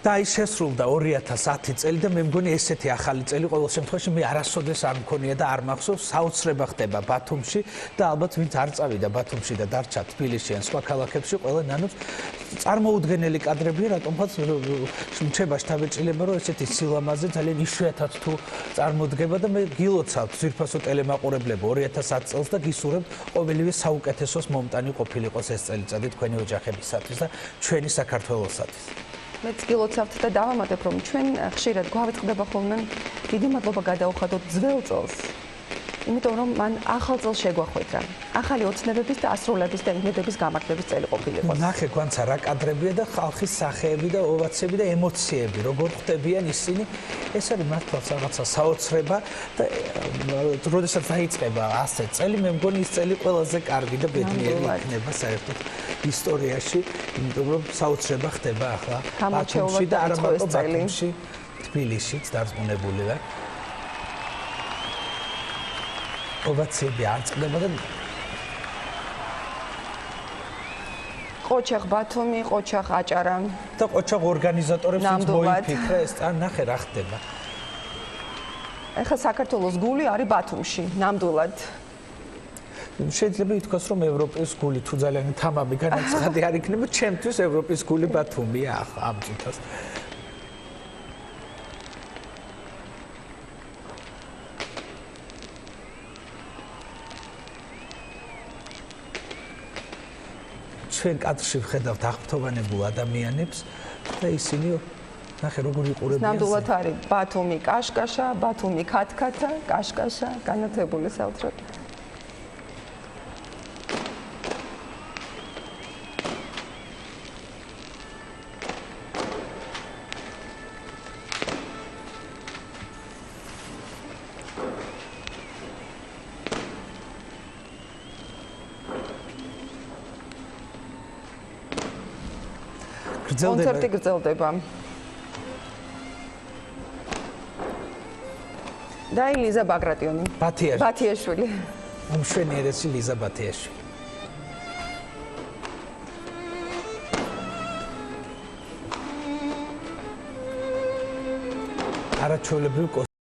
და ის შესრულდა 2010 წელი და მე მგონი ესეთი ახალი წელი ყოველ შემთხვევაში მე არასოდეს არ მქონია და არ მახსოვს საოცრება ხდება ბათუმში და ალბათ ვინც არ წავიდა ბათუმში და დარჩა თბილისში ან სხვა ქალაქებში ყველა ნანობს წარმოუდგენელი კადრებია რატომღაც რჩება შთაბეჭდილება რომ ესეთი სილამაზე ძალიან იშვიათად თუ წარმოდგება და მე გილოცავთ ძვირფასო ტელემაყურებლებო 2010 წელს და გისურვებთ ყოველივე საუკეთესოს მომტანი ყოფილიყოს ეს წელიწადი თქვენი ოჯახებისათვის და ჩვენი საქართველოსათვის მეც გილოცავთ და დავამატებ რომ ჩვენ ხშირად გვავიწყდება ხოლმე დიდი მადლობა გადაუხადოთ ძველ წელს იმიტომ რომ მან ახალ წელს შეგვახვედრა ახალი ოცნებების და ასრულების და იმედების გამართლების წელი ყოფილიყოს ნახე გვანცა რა კადრებია და ხალხის სახეები და ოვაციები და ემოციები როგორ ხდებიან ისინი ეს არის მართლაც რაღაცა საოცრება და როდესაც დაიწყება ასე წელი მე მგონი ის წელი ყველაზე კარგი და ბედნიერი იქნება საერთოდ ისტორიაში იმიტომ რომ საოცრება ხდება ახლა ბათუმში და არა მარტო ბათუმში თბილისშიც დარწმუნებული ვარ ოვაციები არ წყდება და ყოჩახ ბათუმი, ყოჩახ აჭარა და ყოჩახ ორგანიზატორებს მოიფიქრა ეს ან ნახე რა ხდება ეხლა საქართველოს გული არის ბათუმში ნამდვილად შეიძლება ითქვას რომ ევროპის გული თუ ძალიან თამამი განაცხადი არ იქნება ჩემთვის ევროპის გული ბათუმია ახლა ამ წუთას ჩვენ კადრში ვხედავთ აღფრთოვანებულ ადამიანებს და ისინი ნახე როგორ იყურებიან ნამდვილად არის ბათუმი კაშკაშა ბათუმი ქათქათა კაშკაშა განათებული საოცრად კონცერტი გრძელდება. და ლიზა ბაგრატიონი. ბათიაშვილი. უმშვენიერესი ლიზა ბათიაშვილი. არაჩვეულებრივ